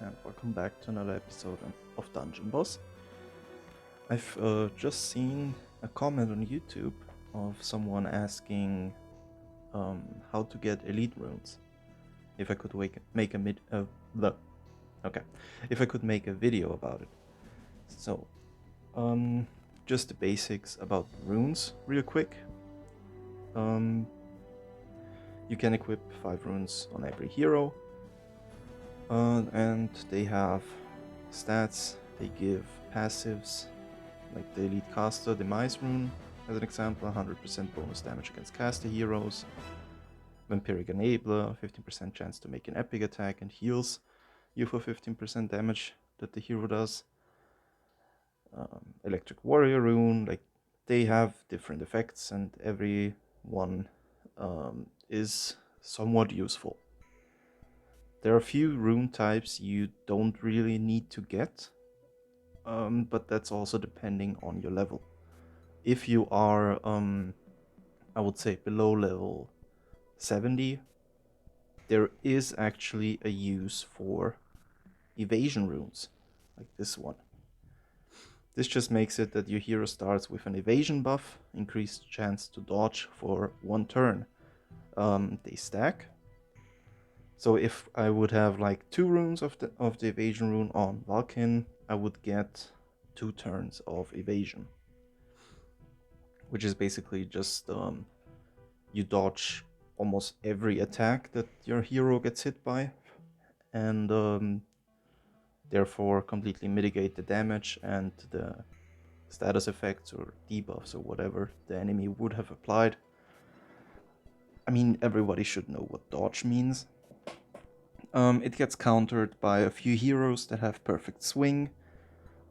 and welcome back to another episode of Dungeon Boss. I've just seen a comment on YouTube of someone asking how to get elite runes. If I could make a if I could make a video about it. So, just the basics about runes, real quick. You can equip 5 runes on every hero. And they have stats, they give passives, like the Elite Caster Demise Rune, as an example, 100% bonus damage against caster heroes. Vampiric Enabler, 15% chance to make an epic attack and heals you for 15% damage that the hero does. Electric Warrior Rune, like they have different effects and every one is somewhat useful. There are a few rune types you don't really need to get, but that's also depending on your level. If you are, I would say, below level 70, there is actually a use for evasion runes, like this one. This just makes it that your hero starts with an evasion buff, increased chance to dodge for 1 turn. They stack. So if I would have like 2 runes of the evasion rune on Valkin, I would get 2 turns of evasion, which is basically just you dodge almost every attack that your hero gets hit by, and therefore completely mitigate the damage and the status effects or debuffs or whatever the enemy would have applied. I mean, everybody should know what dodge means. It gets countered by a few heroes that have perfect swing,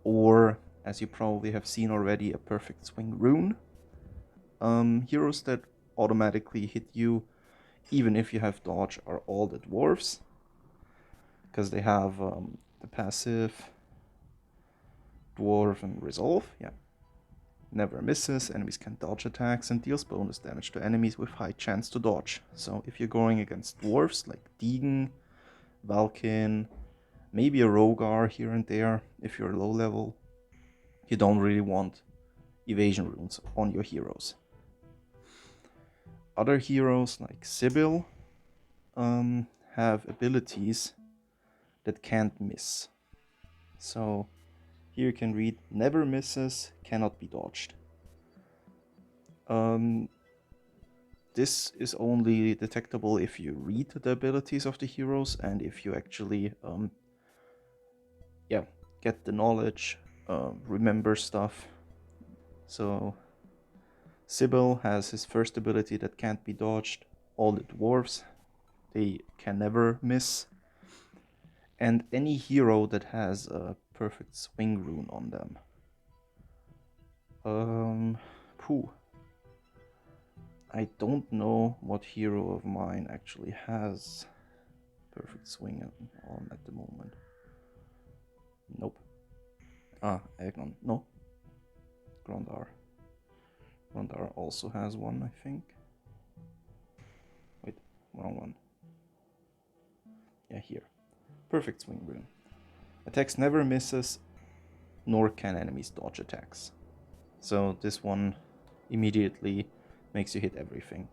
or, as you probably have seen already, a perfect swing rune. Heroes that automatically hit you, even if you have dodge, are all the dwarves, because they have the passive Dwarven Resolve. Yeah, never misses, enemies can dodge attacks, and deals bonus damage to enemies with high chance to dodge. So if you're going against dwarves like Degen, Valkin, maybe a Rogar here and there, if you're low level, you don't really want evasion runes on your heroes. Other heroes like Sybil have abilities that can't miss. So here you can read, never misses, cannot be dodged. This is only detectable if you read the abilities of the heroes and if you actually get the knowledge, remember stuff. So Sybil has his first ability that can't be dodged. All the dwarves, they can never miss. And any hero that has a perfect swing rune on them. I don't know what hero of mine actually has perfect swing on at the moment. Nope. Egon. No. Grondar. Grondar also has one, I think. Wait, wrong one. Yeah, here. Perfect swing rune. Attacks never misses, nor can enemies dodge attacks. So this one immediately makes you hit everything.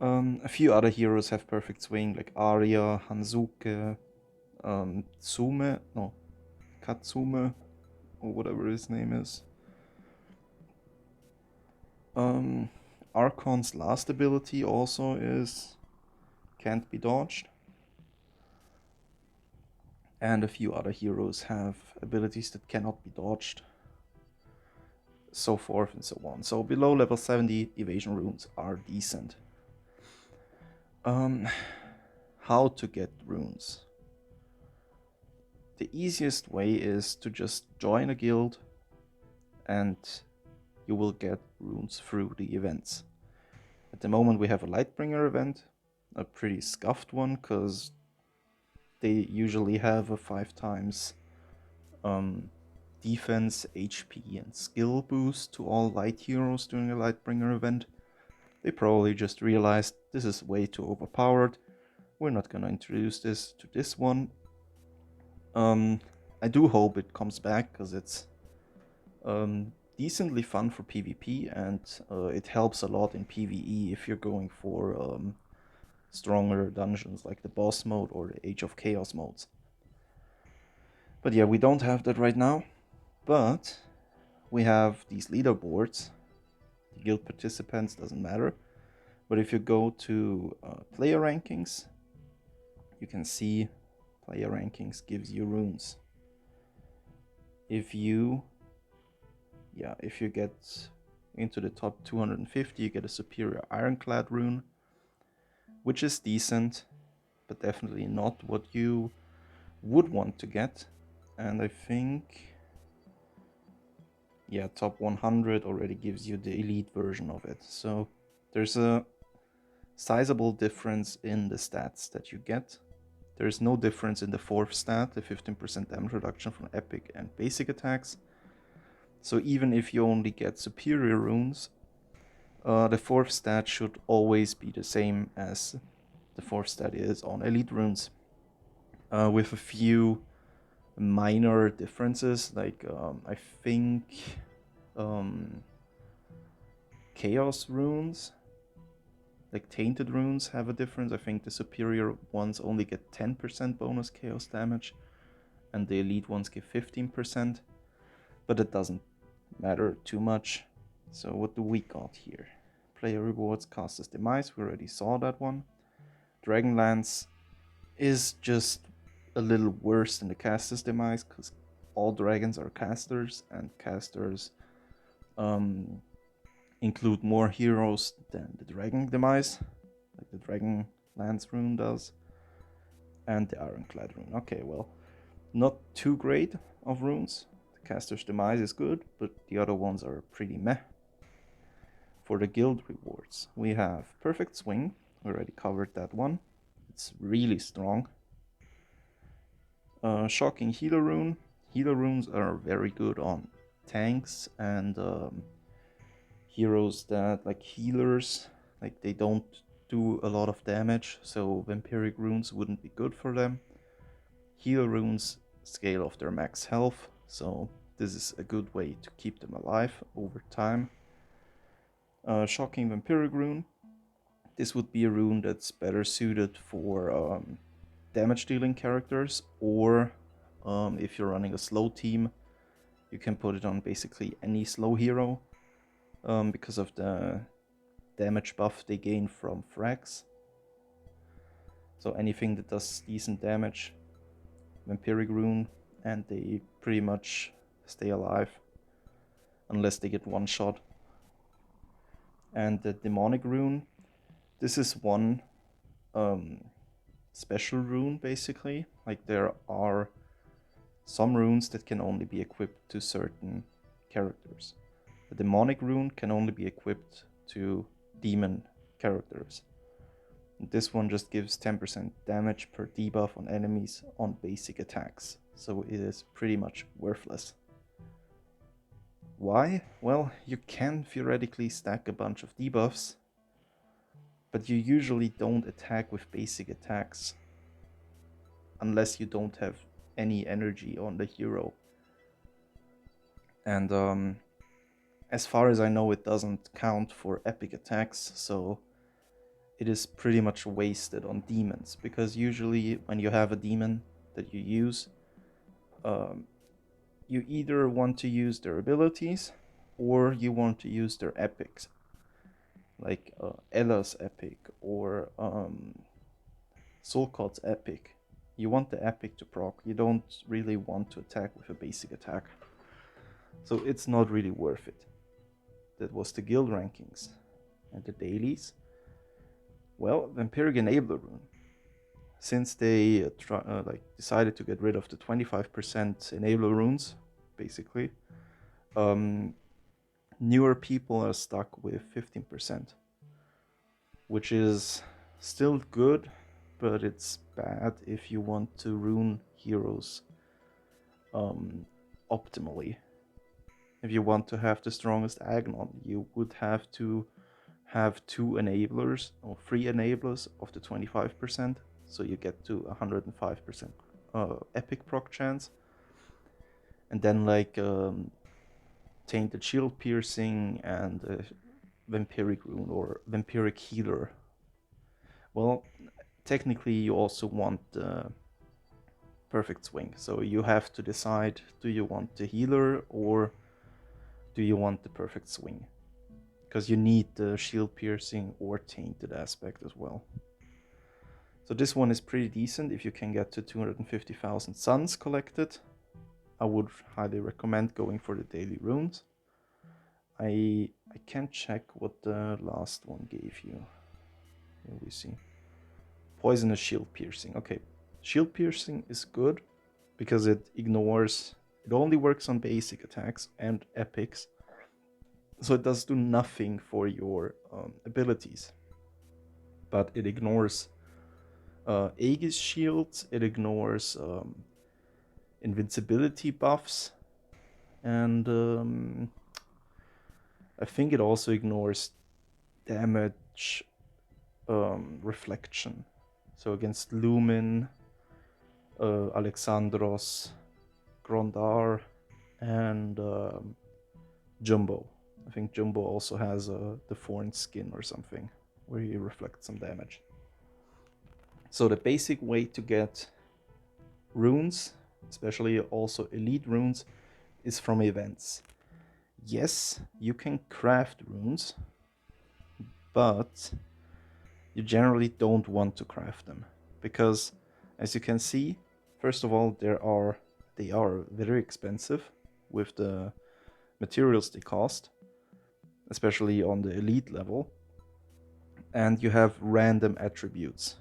A few other heroes have perfect swing, like Arya, Hanzuke, Katsume, or whatever his name is. Archon's last ability also can't be dodged. And a few other heroes have abilities that cannot be dodged. So forth and so on. So below level 70, evasion runes are decent. How to get runes? The easiest way is to just join a guild and you will get runes through the events. At the moment we have a Lightbringer event, a pretty scuffed one, because they usually have a 5 times defense, HP, and skill boost to all light heroes during a Lightbringer event. They probably just realized this is way too overpowered. We're not gonna introduce this to this one. I do hope it comes back because it's decently fun for PvP, and it helps a lot in PvE if you're going for stronger dungeons like the boss mode or the Age of Chaos modes. But yeah, we don't have that right now, but we have these leaderboards. The guild participants doesn't matter, but if you go to player rankings, you can see player rankings gives you runes. If you get into the top 250, you get a superior ironclad rune, which is decent, but definitely not what you would want to get. And I think, yeah, top 100 already gives you the elite version of it. So there's a sizable difference in the stats that you get. There is no difference in the fourth stat, the 15% damage reduction from epic and basic attacks. So even if you only get superior runes, the fourth stat should always be the same as the fourth stat is on elite runes, with a few minor differences. Like I think chaos runes, like tainted runes, have a difference. I think the superior ones only get 10% bonus chaos damage, and the elite ones give 15%. But it doesn't matter too much. So what do we got here? Player rewards, Caster's Demise, we already saw that one. Dragonlance is just a little worse than the Caster's Demise, because all dragons are casters, and casters include more heroes than the Dragon Demise, like the Dragonlance rune does, and the Ironclad rune. Okay, well, not too great of runes. The Caster's Demise is good, but the other ones are pretty meh. For the guild rewards, we have Perfect Swing. We already covered that one. It's really strong. Shocking Healer Rune. Healer runes are very good on tanks and heroes that, like healers, like they don't do a lot of damage, so vampiric runes wouldn't be good for them. Healer runes scale off their max health, so this is a good way to keep them alive over time. Shocking Vampiric Rune. This would be a rune that's better suited for damage dealing characters, or if you're running a slow team, you can put it on basically any slow hero because of the damage buff they gain from frags. So anything that does decent damage, Vampiric Rune, and they pretty much stay alive unless they get one shot. And the Demonic Rune, this is one special rune basically. Like there are some runes that can only be equipped to certain characters. The Demonic Rune can only be equipped to demon characters. This one just gives 10% damage per debuff on enemies on basic attacks, so it is pretty much worthless. Why? Well, you can theoretically stack a bunch of debuffs, but you usually don't attack with basic attacks unless you don't have any energy on the hero. And as far as I know, it doesn't count for epic attacks, so it is pretty much wasted on demons, because usually when you have a demon that you use, you either want to use their abilities or you want to use their epics, like Ella's epic or Sulcot's epic. You want the epic to proc, you don't really want to attack with a basic attack. So it's not really worth it. That was the guild rankings. And the dailies? Well, Vampiric Enabler Rune. Since they decided to get rid of the 25% Enabler runes, basically, newer people are stuck with 15%, which is still good, but it's bad if you want to rune heroes optimally. If you want to have the strongest Agnon, you would have to have 2 enablers or 3 enablers of the 25%, so you get to 105% epic proc chance, and then like tainted shield piercing and vampiric rune or vampiric healer. Well, technically you also want perfect swing, so you have to decide, do you want the healer or do you want the perfect swing, because you need the shield piercing or tainted aspect as well. So this one is pretty decent. If you can get to 250,000 suns collected, I would highly recommend going for the daily runes. I can't check what the last one gave you. Here we see. Poisonous shield piercing. Okay, shield piercing is good because it only works on basic attacks and epics. So it does do nothing for your abilities. But it ignores Aegis shields, it ignores invincibility buffs, and I think it also ignores damage reflection. So against Lumin, Alexandros, Grondar, and Jumbo. I think Jumbo also has the Thorn skin or something, where he reflects some damage. So the basic way to get runes, especially also elite runes, is from events. Yes, you can craft runes, but you generally don't want to craft them, because as you can see, first of all, they are very expensive with the materials they cost, especially on the elite level, and you have random attributes.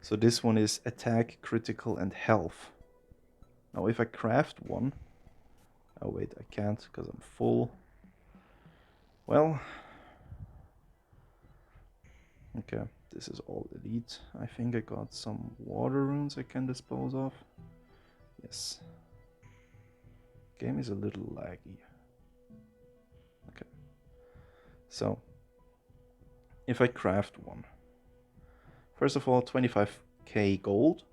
So this one is attack, critical, and health. Now if I craft one, oh wait, I can't because I'm full. Well, okay, this is all elite. I think I got some water runes I can dispose of. Yes. Game is a little laggy. Okay. So, if I craft one, first of all, 25k gold,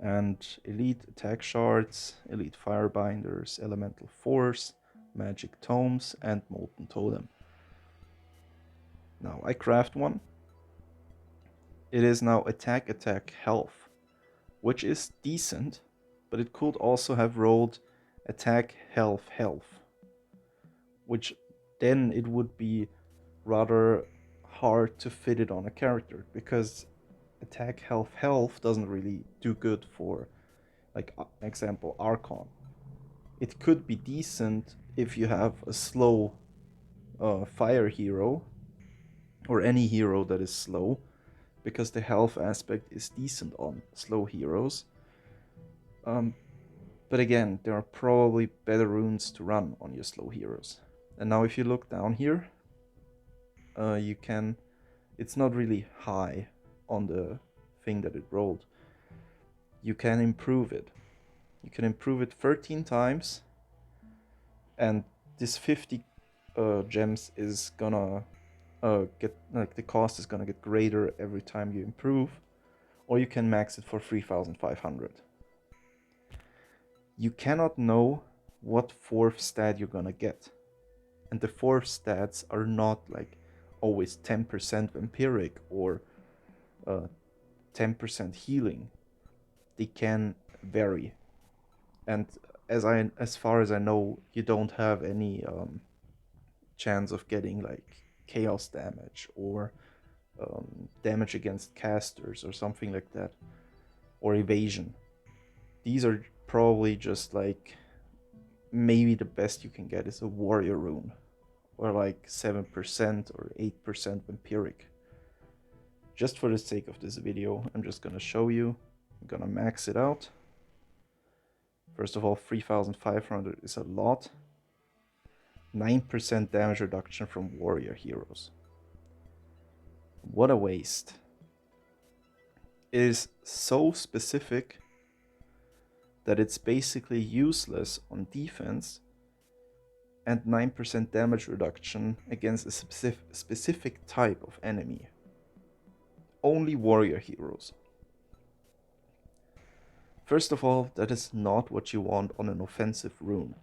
and elite attack shards, elite firebinders, elemental force, magic tomes, and molten totem. Now I craft one. It is now attack, health, which is decent, but it could also have rolled attack, health, which then it would be rather hard to fit it on a character, because attack, health doesn't really do good for, like, example, Archon. It could be decent if you have a slow fire hero, or any hero that is slow, because the health aspect is decent on slow heroes. But again, there are probably better runes to run on your slow heroes. And now if you look down here, you can, it's not really high on the thing that it rolled. You can improve it. You can improve it 13 times, and this 50 gems is gonna get, like, the cost is gonna get greater every time you improve, or you can max it for 3,500. You cannot know what fourth stat you're gonna get, and the fourth stats are not like always 10% vampiric or 10% healing. They can vary, and as far as I know, you don't have any chance of getting like chaos damage or damage against casters or something like that, or evasion. These are probably just like, maybe the best you can get is a warrior rune, or like 7% or 8% vampiric. Just for the sake of this video, I'm just gonna show you. I'm gonna max it out. First of all, 3,500 is a lot. 9% damage reduction from warrior heroes. What a waste. It is so specific that it's basically useless on defense, and 9% damage reduction against a specific type of enemy. Only warrior heroes. First of all, that is not what you want on an offensive rune,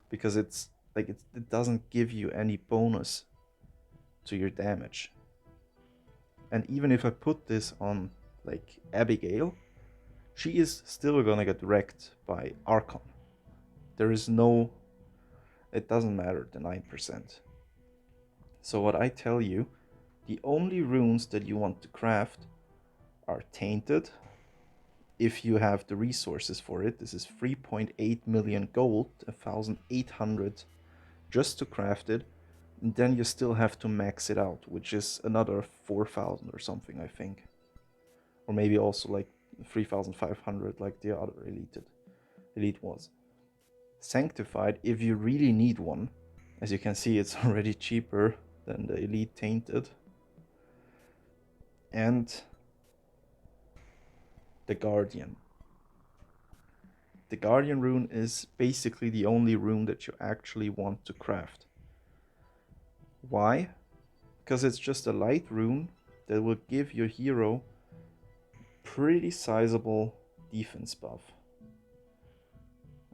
because it's like it doesn't give you any bonus to your damage. And even if I put this on like Abigail, she is still gonna get wrecked by Archon. There is no, it doesn't matter the 9%. So what I tell you, the only runes that you want to craft are Tainted, if you have the resources for it. This is 3.8 million gold, 1,800 just to craft it. And then you still have to max it out, which is another 4,000 or something, I think. Or maybe also like 3,500 like the other elite was. Sanctified, if you really need one, as you can see, it's already cheaper than the elite Tainted. And the Guardian. The Guardian rune is basically the only rune that you actually want to craft. Why? Because it's just a light rune that will give your hero pretty sizable defense buff.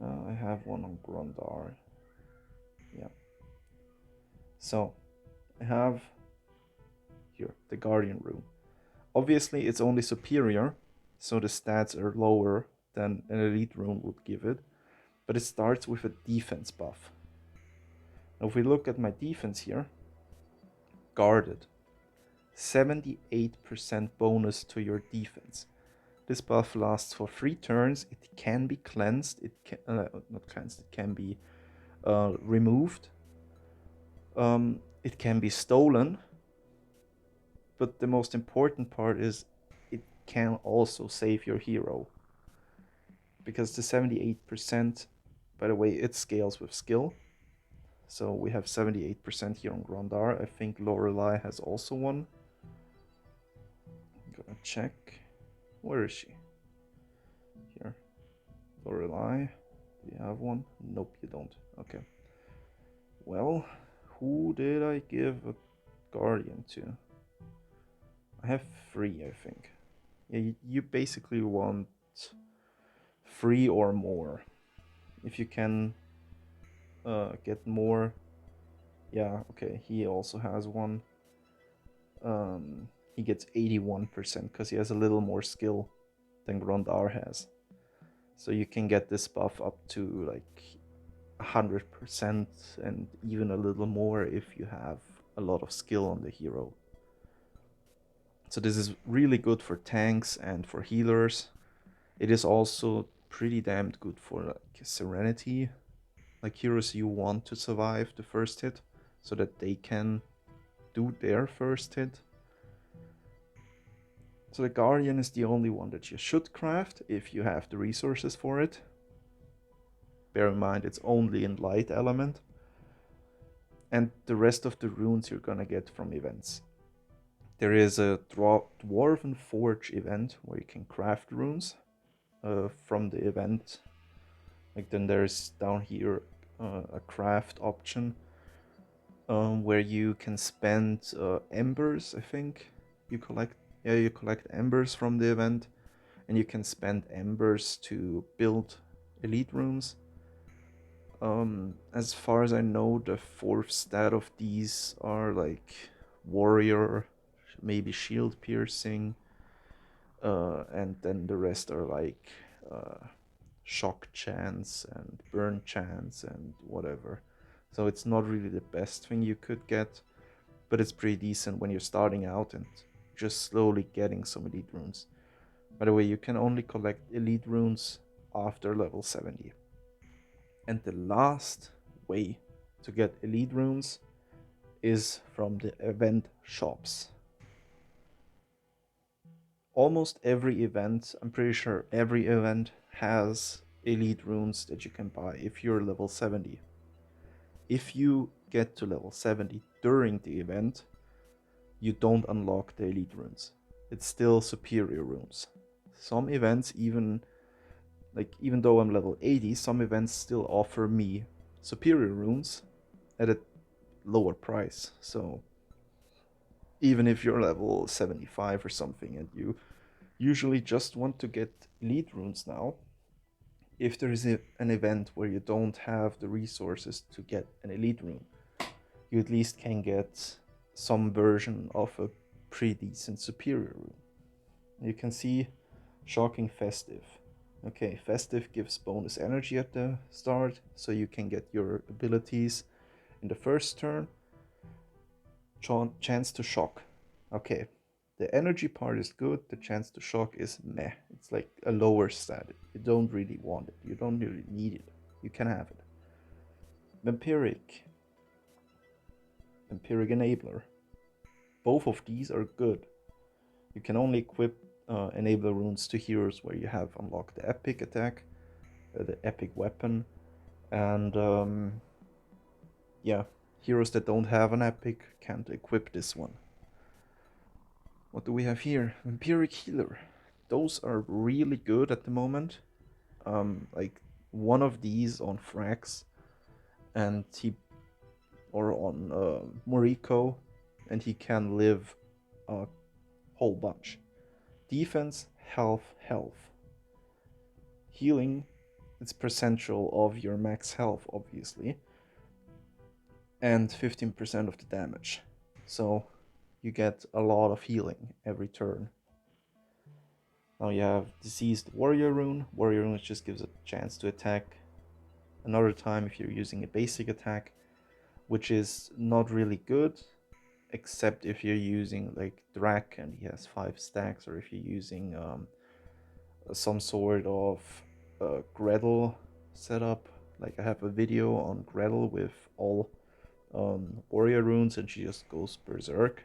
I have one on Grondar. Yeah. So, I have here the Guardian rune. Obviously, it's only superior, so the stats are lower than an elite rune would give it, but it starts with a defense buff. Now, if we look at my defense here, guarded, 78% bonus to your defense. This buff lasts for 3 turns. It can be cleansed. It can not cleansed. It can be removed. It can be stolen. But the most important part is it can also save your hero. Because the 78%, by the way, it scales with skill. So we have 78% here on Grondar. I think Lorelei has also one. I'm gonna check. Where is she? Here. Lorelei. Do you have one? Nope, you don't. Okay. Well, who did I give a Guardian to? I have 3, I think. Yeah, you basically want 3 or more. If you can get more. Yeah, okay, he also has one. He gets 81% because he has a little more skill than Grondar has. So you can get this buff up to like 100% and even a little more if you have a lot of skill on the hero. So this is really good for tanks and for healers. It is also pretty damn good for like Serenity, like heroes you want to survive the first hit so that they can do their first hit. So the Guardian is the only one that you should craft if you have the resources for it. Bear in mind it's only in light element. And the rest of the runes you're gonna get from events. There is a Dwarven Forge event where you can craft runes from the event. Like then there's down here a craft option where you can spend embers, I think. You collect embers from the event, and you can spend embers to build elite runes. As far as I know, the 4th stat of these are like warrior, maybe shield piercing, and then the rest are like shock chance and burn chance and whatever. So it's not really the best thing you could get, but it's pretty decent when you're starting out and just slowly getting some elite runes. By the way, you can only collect elite runes after level 70. And the last way to get elite runes is from the event shops. Almost every event, I'm pretty sure every event has elite runes that you can buy if you're level 70. If you get to level 70 during the event, you don't unlock the elite runes. It's still superior runes. Some events even though I'm level 80, some events still offer me superior runes at a lower price. So even if you're level 75 or something and you usually just want to get elite runes now. If there is an event where you don't have the resources to get an elite rune, you at least can get some version of a pretty decent superior rune. You can see Shocking Festive. Okay, Festive gives bonus energy at the start, so you can get your abilities in the first turn. Chance to shock. Okay, the energy part is good, the chance to shock is meh. It's like a lower stat. You don't really want it, you don't really need it. You can have it. Vampiric. Vampiric Enabler. Both of these are good. You can only equip enabler runes to heroes where you have unlocked the epic attack, the epic weapon, and yeah, heroes that don't have an epic can't equip this one. What do we have here? Vampiric Healer. Those are really good at the moment. Like one of these on Frax, and he, or on Moriko, and he can live a whole bunch. Defense, health, health. Healing, it's percentile of your max health, obviously, and 15% of the damage. So you get a lot of healing every turn. Now you have Diseased Warrior Rune. Warrior Rune just gives a chance to attack another time if you're using a basic attack, which is not really good, except if you're using like Drak and he has 5 stacks, or if you're using some sort of Gretel setup. Like I have a video on Gretel with all warrior runes and she just goes berserk.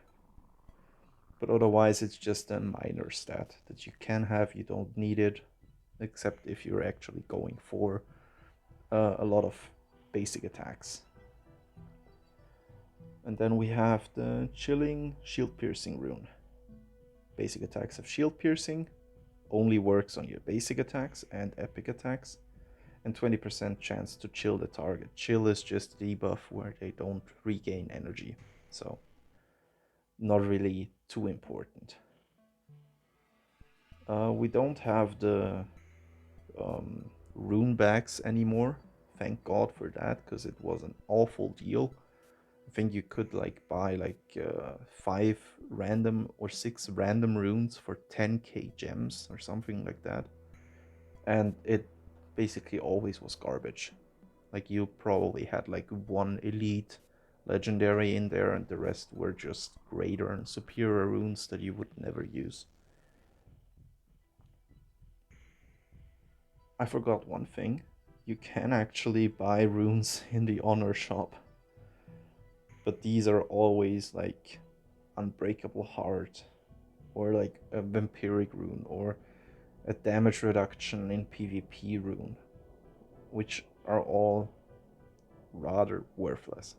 But otherwise it's just a minor stat that you can have, you don't need it, except if you're actually going for a lot of basic attacks. And then we have the Chilling Shield Piercing rune. Basic attacks have Shield Piercing, only works on your basic attacks and epic attacks, and 20% chance to chill the target. Chill is just a debuff where they don't regain energy, so not really too important. We don't have the rune bags anymore. Thank God for that, because it was an awful deal. I think you could like buy like 5 random or 6 random runes for 10k gems or something like that, and it basically always was garbage. Like you probably had like one elite legendary in there, and the rest were just greater and superior runes that you would never use. I forgot one thing. You can actually buy runes in the honor shop, but these are always like Unbreakable Heart, or like a vampiric rune, or a damage reduction in PvP rune, which are all rather worthless.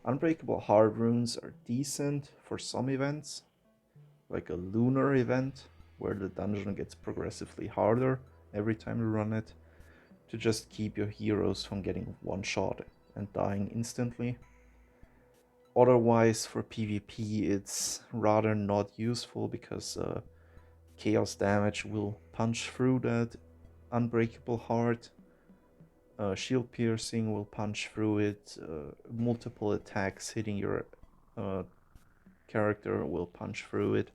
Unbreakable Heart runes are decent for some events, like a lunar event where the dungeon gets progressively harder every time you run it, to just keep your heroes from getting one shot and dying instantly. Otherwise, for PvP, it's rather not useful because chaos damage will punch through that Unbreakable Heart. Shield Piercing will punch through it. Multiple attacks hitting your character will punch through it.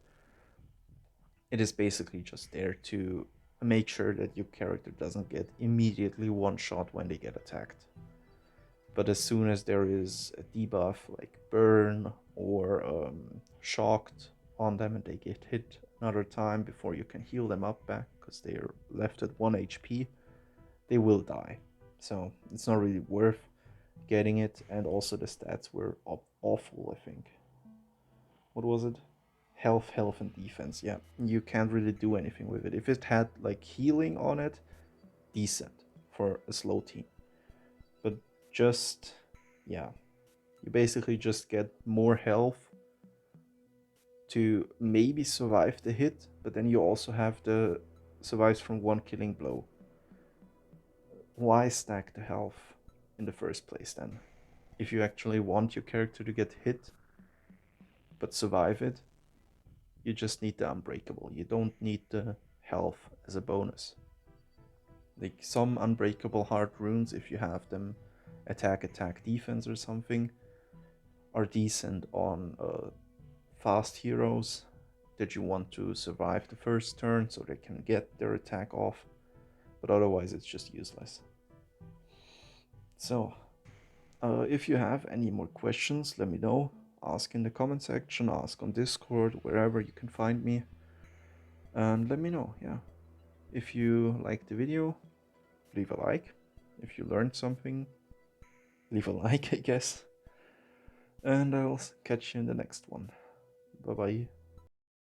It is basically just there to make sure that your character doesn't get immediately one shot when they get attacked. But as soon as there is a debuff like burn or shocked on them and they get hit another time before you can heal them up back because they are left at 1 HP, they will die. So it's not really worth getting it, and also the stats were awful, I think. What was it? Health, health, and defense. Yeah, you can't really do anything with it. If it had like healing on it, decent for a slow team. But just, yeah, you basically just get more health to maybe survive the hit, but then you also have the survives from one killing blow. Why stack the health in the first place then? If you actually want your character to get hit but survive it, You just need the unbreakable. You don't need the health as a bonus. Like some unbreakable hard runes, if you have them attack, attack, defense or something, are decent on fast heroes that you want to survive the first turn so they can get their attack off, but otherwise it's just useless. So, if you have any more questions, let me know. Ask in the comment section, ask on Discord, wherever you can find me, and let me know. Yeah, if you liked the video, leave a like. If you learned something, leave a like, I guess. And I'll catch you in the next one. Bye bye.